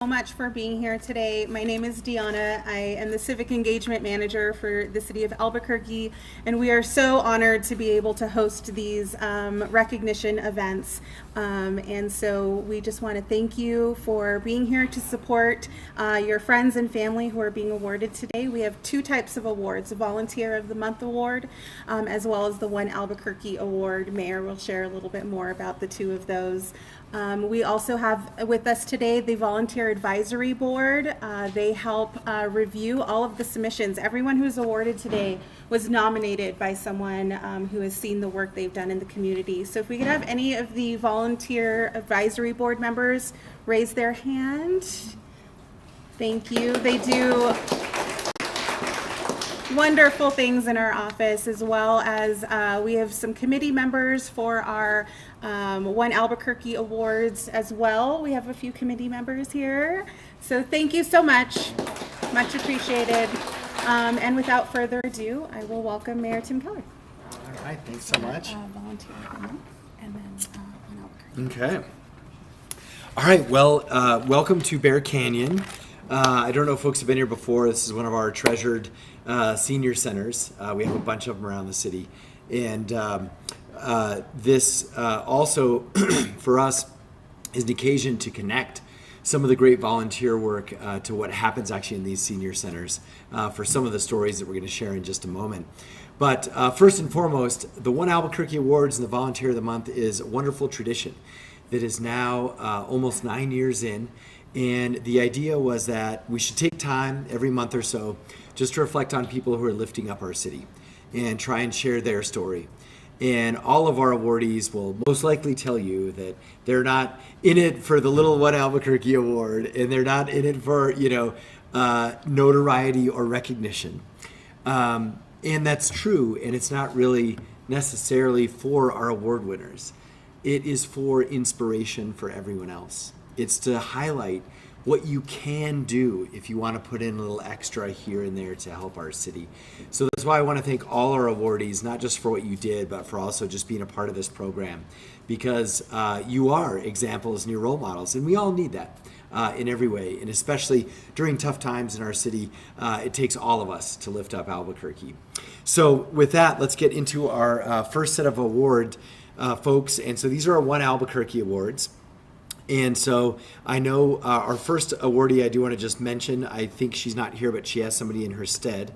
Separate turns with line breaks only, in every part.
So much for being here today. My name is Deanna. I am the Civic Engagement Manager for the City of Albuquerque, and we are so honored to be able to host these recognition events. And so we just want to thank you for being here to support your friends and family who are being awarded today. We have two types of awards, a Volunteer of the Month Award, as well as the One Albuquerque Award. Mayor will share a little bit more about the two of those. We also have with us today the Volunteer Advisory Board. They help review all of the submissions. Everyone who's awarded today was nominated by someone who has seen the work they've done in the community. So if we could have any of the Volunteer Advisory Board members raise their hand. Thank you. They do wonderful things in our office, as well as we have some committee members for our One Albuquerque Awards as well. We have a few committee members here. So thank you so much. Much appreciated. And without further ado, I will welcome Mayor Tim Keller.
All right, thanks so much.
Volunteer of the month, and then One Albuquerque.
Okay. All right, well, welcome to Bear Canyon. I don't know if folks have been here before. This is one of our treasured senior centers. We have a bunch of them around the city. And this also, for us, is an occasion to connect some of the great volunteer work to what happens actually in these senior centers for some of the stories that we're going to share in just a moment. But first and foremost, the One Albuquerque Awards and the Volunteer of the Month is a wonderful tradition that is now almost 9 years in. And the idea was that we should take time every month or so just to reflect on people who are lifting up our city and try and share their story. And all of our awardees will most likely tell you that they're not in it for the little One Albuquerque Award, and they're not in it for, notoriety or recognition. And that's true, and it's not really necessarily for our award winners. It is for inspiration for everyone else. It's to highlight what you can do if you want to put in a little extra here and there to help our city. So that's why I want to thank all our awardees, not just for what you did, but for also just being a part of this program, because you are examples and your role models, and we all need that in every way. And especially during tough times in our city, it takes all of us to lift up Albuquerque. So with that, let's get into our first set of award folks. And so these are our One Albuquerque Awards. And so I know our first awardee I do want to just mention, I think she's not here, but she has somebody in her stead.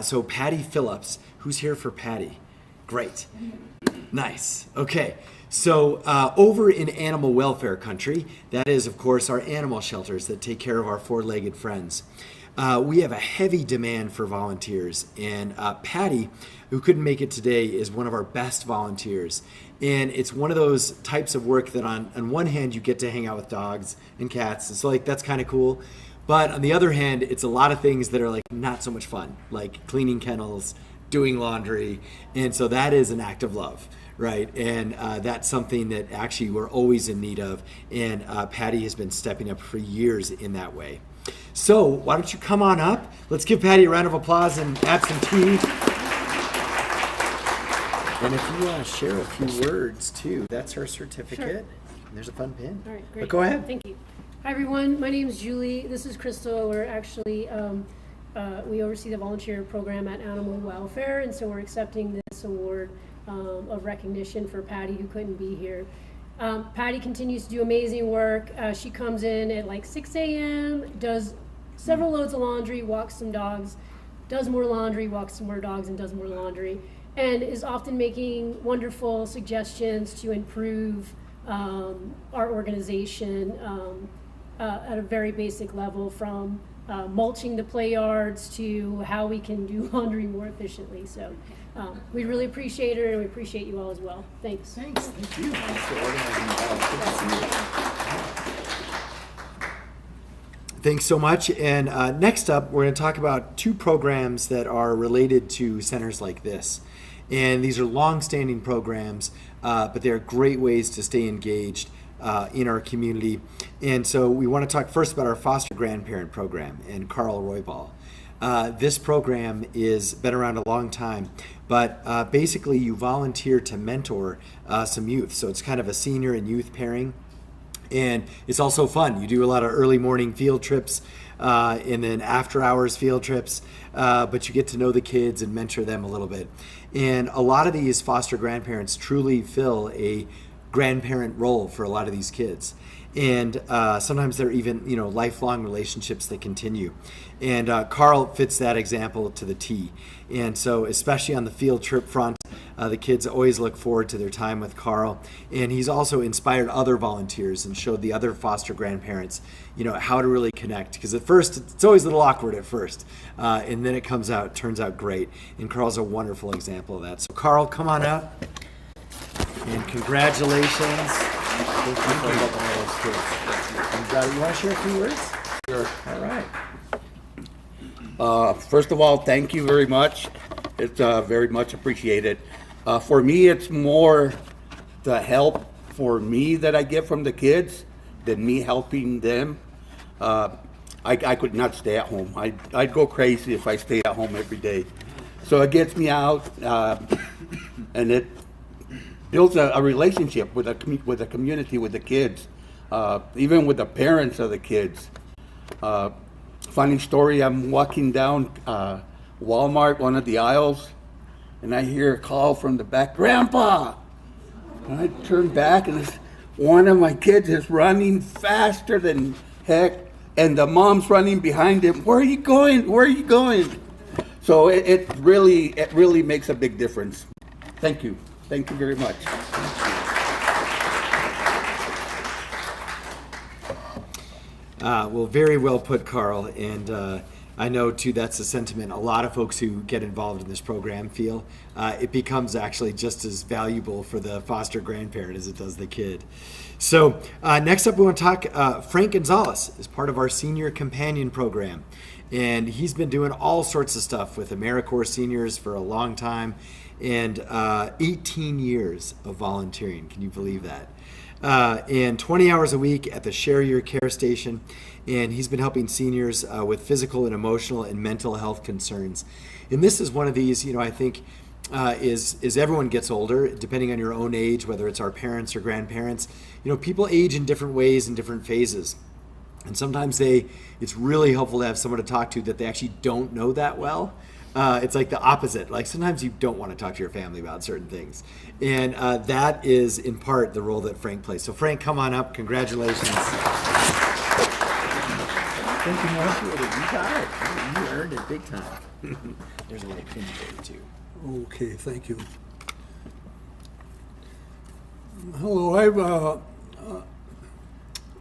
So Patty Phillips, who's here for Patty? Great. Nice. Okay. So over in animal welfare country, that is, of course, our animal shelters that take care of our four-legged friends. We have a heavy demand for volunteers, and Patty, who couldn't make it today, is one of our best volunteers. And it's one of those types of work that on one hand, you get to hang out with dogs and cats. It's like, that's kind of cool. But on the other hand, it's a lot of things that are like not so much fun, like cleaning kennels, doing laundry. And so that is an act of love, right? And that's something that actually we're always in need of. And Patty has been stepping up for years in that way. So why don't you come on up? Let's give Patty a round of applause and absentee. And if you want to share a few words too, that's her certificate.
Sure.
And there's a fun pin.
All right, great.
But go ahead.
Thank you. Hi, everyone. My name is Julie. This is Crystal. We're actually, we oversee the volunteer program at Animal Welfare, and so we're accepting this award of recognition for Patty, who couldn't be here. Patty continues to do amazing work. She comes in at like 6 a.m., does several loads of laundry, walks some dogs, does more laundry, walks some more dogs, and does more laundry, and is often making wonderful suggestions to improve our organization at a very basic level, from mulching the play yards to how we can do laundry more efficiently. So we really appreciate her, and we appreciate you all as well. Thanks.
Thanks. Thank you. Thanks for organizing that. Good to see you. Thanks so much. And next up, we're going to talk about two programs that are related to centers like this. And these are long-standing programs, but they're great ways to stay engaged in our community. And so we want to talk first about our foster grandparent program and Carl Roybal. This program is been around a long time, but basically you volunteer to mentor some youth. So it's kind of a senior and youth pairing. And it's also fun. You do a lot of early morning field trips and then after hours field trips, but you get to know the kids and mentor them a little bit. And a lot of these foster grandparents truly fill a grandparent role for a lot of these kids. And sometimes they're even, lifelong relationships that continue. And Carl fits that example to the T. And so, especially on the field trip front, the kids always look forward to their time with Carl. And he's also inspired other volunteers and showed the other foster grandparents, how to really connect. Because at first, it's always a little awkward at first. And then it turns out great. And Carl's a wonderful example of that. So Carl, come on up. And congratulations. Thank you for helping all those kids. And, you want to share a few words?
Sure.
All right.
First of all, thank you very much. It's very much appreciated. For me, it's more the help for me that I get from the kids than me helping them. I could not stay at home. I'd go crazy if I stayed at home every day. So it gets me out, and it builds a relationship with a community, with the kids, even with the parents of the kids. Funny story, I'm walking down Walmart, one of the aisles, and I hear a call from the back, "Grandpa!" And I turn back, and one of my kids is running faster than heck, and the mom's running behind him. "Where are you going? Where are you going?" So it really makes a big difference. Thank you. Thank you very much.
Well, very well put, Carl. And I know, too, that's a sentiment a lot of folks who get involved in this program feel. It becomes actually just as valuable for the foster grandparent as it does the kid. So next up, we want to talk, Frank Gonzalez is part of our Senior Companion Program. And he's been doing all sorts of stuff with AmeriCorps seniors for a long time. And 18 years of volunteering. Can you believe that? And 20 hours a week at the Share Your Care station. And he's been helping seniors with physical and emotional and mental health concerns. And this is one of these, I think, is everyone gets older, depending on your own age, whether it's our parents or grandparents. People age in different ways in different phases. And sometimes it's really helpful to have someone to talk to that they actually don't know that well. It's like the opposite. Like sometimes you don't want to talk to your family about certain things. And that is in part the role that Frank plays. So Frank, come on up. Congratulations. Thank you, Mark. You got it. You earned it big time. There's a little pin for you too.
Okay, thank you. Hello,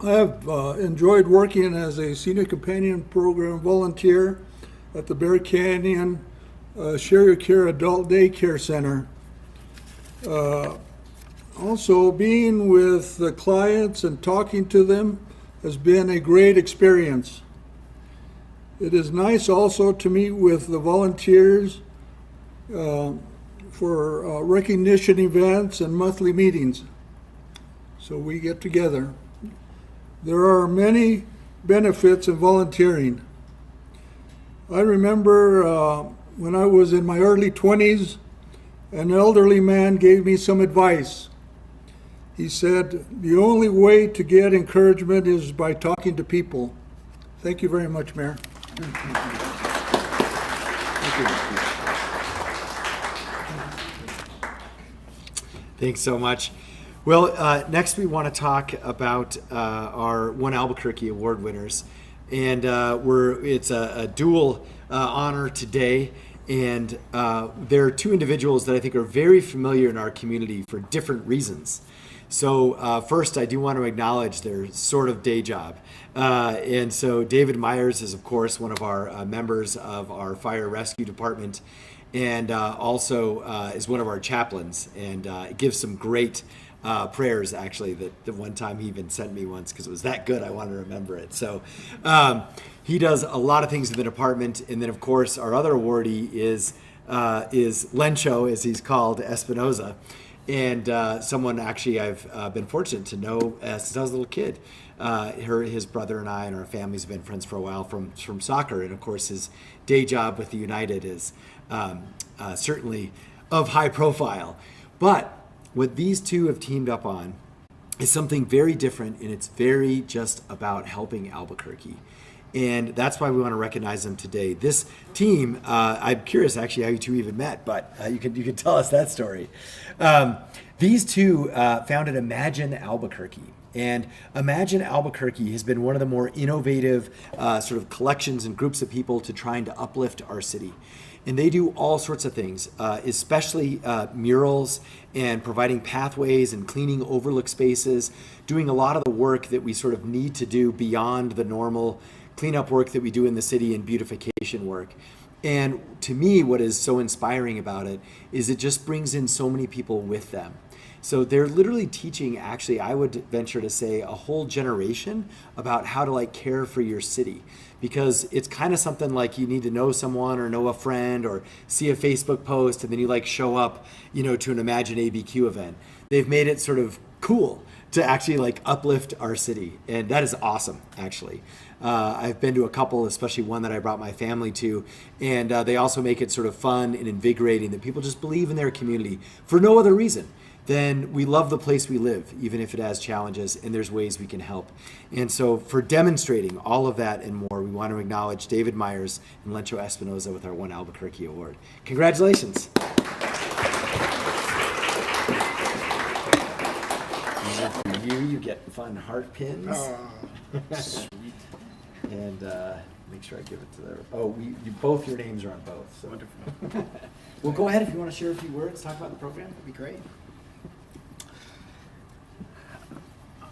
I've enjoyed working as a Senior Companion Program volunteer at the Bear Canyon Share Your Care Adult Daycare Center. Also, being with the clients and talking to them has been a great experience. It is nice also to meet with the volunteers for recognition events and monthly meetings. So we get together. There are many benefits in volunteering. I remember when I was in my early 20s, an elderly man gave me some advice. He said, the only way to get encouragement is by talking to people. Thank you very much, Mayor.
Thank you. Thanks so much. Well, next we want to talk about our One Albuquerque Award winners. And it's a dual honor today. And there are two individuals that I think are very familiar in our community for different reasons. So first, I do want to acknowledge their sort of day job. And so David Myers is, of course, one of our members of our fire rescue department, and also is one of our chaplains, and gives some great prayers, actually, that the one time he even sent me once because it was that good I wanted to remember it. So he does a lot of things in the department. And then, of course, our other awardee is Lencho, as he's called, Espinoza. And someone actually I've been fortunate to know since I was a little kid. His brother and I and our families have been friends for a while from soccer. And, of course, his day job with the United is certainly of high profile. But what these two have teamed up on is something very different, and it's very just about helping Albuquerque. And that's why we want to recognize them today. This team, I'm curious actually how you two even met, but you can tell us that story. These two founded Imagine Albuquerque. And Imagine Albuquerque has been one of the more innovative sort of collections and groups of people to trying to uplift our city. And they do all sorts of things, especially murals and providing pathways and cleaning overlook spaces, doing a lot of the work that we sort of need to do beyond the normal cleanup work that we do in the city and beautification work. And to me, what is so inspiring about it is it just brings in so many people with them. So they're literally teaching, actually, I would venture to say, a whole generation about how to like care for your city. Because it's kind of something like you need to know someone or know a friend or see a Facebook post and then you like show up, to an Imagine ABQ event. They've made it sort of cool to actually like uplift our city. And that is awesome, actually. I've been to a couple, especially one that I brought my family to, and they also make it sort of fun and invigorating that people just believe in their community for no other reason than we love the place we live, even if it has challenges, and there's ways we can help. And so for demonstrating all of that and more, we want to acknowledge David Myers and Lencho Espinoza with our One Albuquerque Award. Congratulations. For you get fun heart pins. Sweet. And make sure I give it to them. Oh, both your names are on both. So.
Wonderful.
Well, go ahead if you want to share a few words, talk about the program. That'd be great.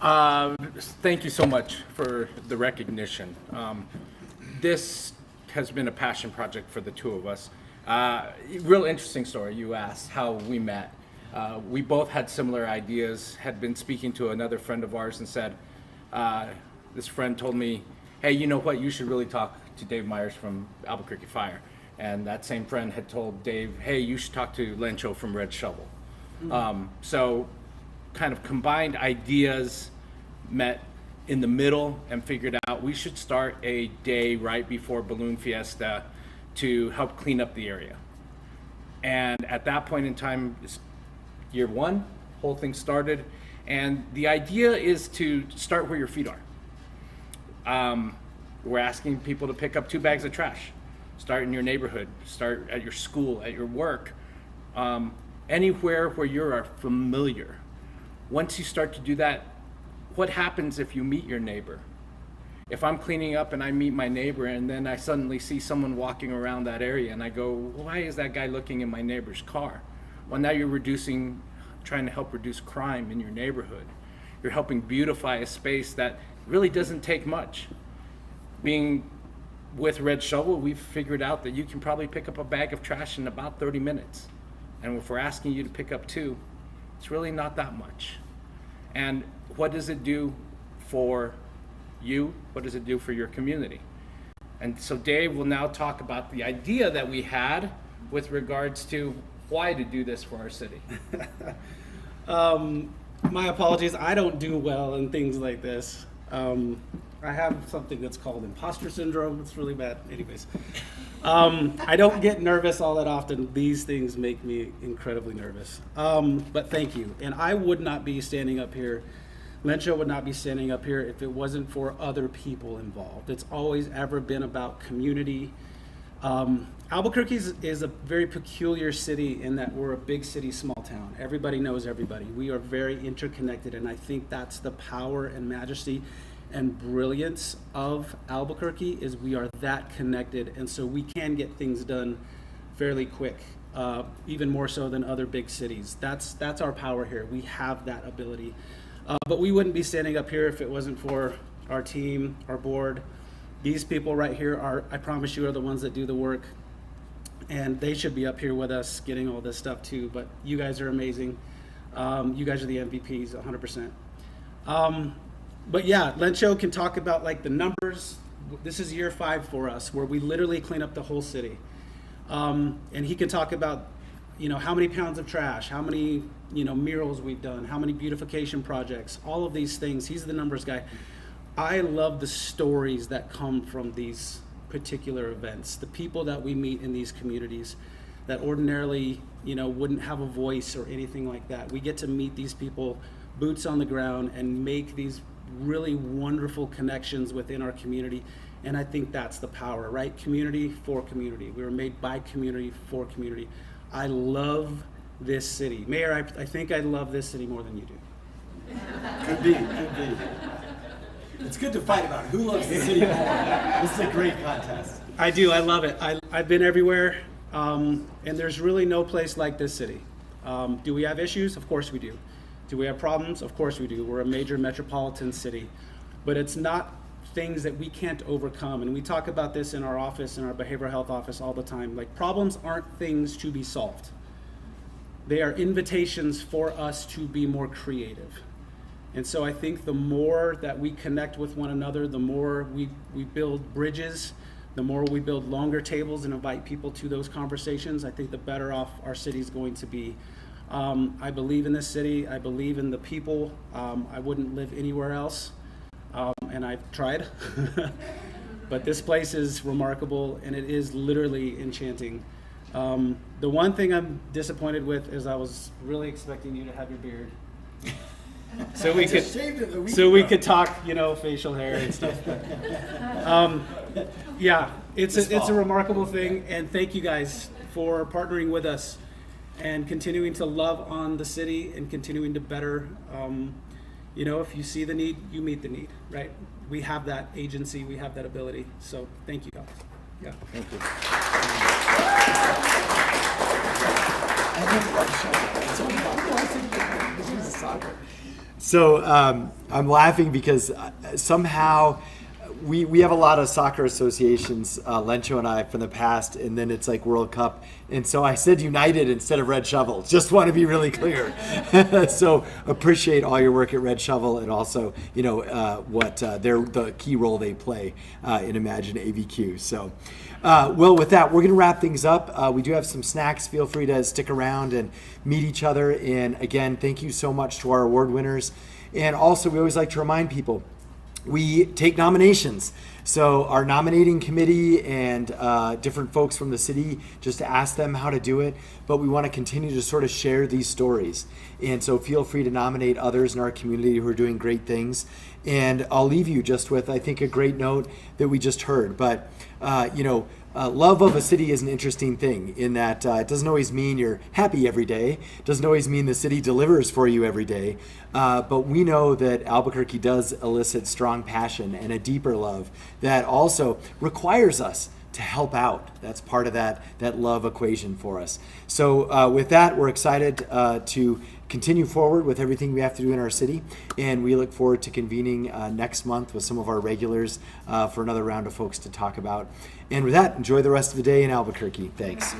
Thank you so much for the recognition. This has been a passion project for the two of us. Real interesting story. You asked how we met. We both had similar ideas, had been speaking to another friend of ours and said, this friend told me, hey, you know what, you should really talk to Dave Myers from Albuquerque Fire. And that same friend had told Dave, hey, you should talk to Lencho from Red Shovel. So kind of combined ideas, met in the middle and figured out we should start a day right before Balloon Fiesta to help clean up the area. And at that point in time, year one, whole thing started. And the idea is to start where your feet are. We're asking people to pick up 2 bags of trash. Start in your neighborhood, start at your school, at your work, anywhere where you are familiar. Once you start to do that, what happens if you meet your neighbor? If I'm cleaning up and I meet my neighbor and then I suddenly see someone walking around that area and I go, why is that guy looking in my neighbor's car? Well, now you're trying to help reduce crime in your neighborhood. You're helping beautify a space that really doesn't take much. Being with Red Shovel, we've figured out that you can probably pick up a bag of trash in about 30 minutes. And if we're asking you to pick up 2, it's really not that much. And what does it do for you? What does it do for your community? And so Dave will now talk about the idea that we had with regards to why to do this for our city.
My apologies, I don't do well in things like this. I have something that's called imposter syndrome. It's really bad. Anyways, I don't get nervous all that often. These things make me incredibly nervous. But thank you. And I would not be standing up here, Lencho would not be standing up here if it wasn't for other people involved. It's always ever been about community. Albuquerque is a very peculiar city in that we're a big city, small town. Everybody knows everybody. We are very interconnected, and I think that's the power and majesty and brilliance of Albuquerque is we are that connected, and so we can get things done fairly quick, even more so than other big cities. That's our power here. We have that ability. But we wouldn't be standing up here if it wasn't for our team, our board. These people right here are, I promise you, are the ones that do the work. And they should be up here with us getting all this stuff too. But you guys are amazing. You guys are the MVPs, 100%. But yeah, Lencho can talk about like the numbers. This is year 5 for us, where we literally clean up the whole city. And he can talk about, how many pounds of trash, how many, murals we've done, how many beautification projects, all of these things. He's the numbers guy. I love the stories that come from these particular events, the people that we meet in these communities that ordinarily, wouldn't have a voice or anything like that. We get to meet these people boots on the ground and make these really wonderful connections within our community. And I think that's the power, right? Community for community. We were made by community for community. I love this city. Mayor, I think I love this city more than you do.
Could be, could be. It's good to fight about who loves the city more. This is a great contest.
I do. I love it. I've been everywhere, and there's really no place like this city. Do we have issues? Of course we do. Do we have problems? Of course we do. We're a major metropolitan city, but it's not things that we can't overcome. And we talk about this in our office, in our behavioral health office all the time. Like, problems aren't things to be solved. They are invitations for us to be more creative. And so I think the more that we connect with one another, the more we build bridges, the more we build longer tables and invite people to those conversations, I think the better off our city's going to be. I believe in this city. I believe in the people. I wouldn't live anywhere else. And I've tried. But this place is remarkable, and it is literally enchanting. The one thing I'm disappointed with is I was really expecting you to have your beard. So we could talk, facial hair and stuff. Yeah, it's a remarkable thing, and thank you guys for partnering with us and continuing to love on the city and continuing to better. If you see the need, you meet the need, right? We have that agency, we have that ability. So thank you guys. Yeah.
Thank you.
So I'm laughing because somehow we have a lot of soccer associations, Lencho and I, from the past, and then it's like World Cup. And so I said United instead of Red Shovel. Just want to be really clear. So appreciate all your work at Red Shovel, and also, what the key role they play in Imagine AVQ. So, well, with that, we're going to wrap things up. We do have some snacks. Feel free to stick around and meet each other. And again, thank you so much to our award winners. And also, we always like to remind people, we take nominations. So our nominating committee and different folks from the city, just to ask them how to do it. But we want to continue to sort of share these stories. And so feel free to nominate others in our community who are doing great things. And I'll leave you just with, I think, a great note that we just heard. But, love of a city is an interesting thing in that it doesn't always mean you're happy every day. It doesn't always mean the city delivers for you every day. But we know that Albuquerque does elicit strong passion and a deeper love that also requires us to help out. That's part of that love equation for us. So with that, we're excited to continue forward with everything we have to do in our city, and we look forward to convening next month with some of our regulars for another round of folks to talk about. And with that, enjoy the rest of the day in Albuquerque. Thanks.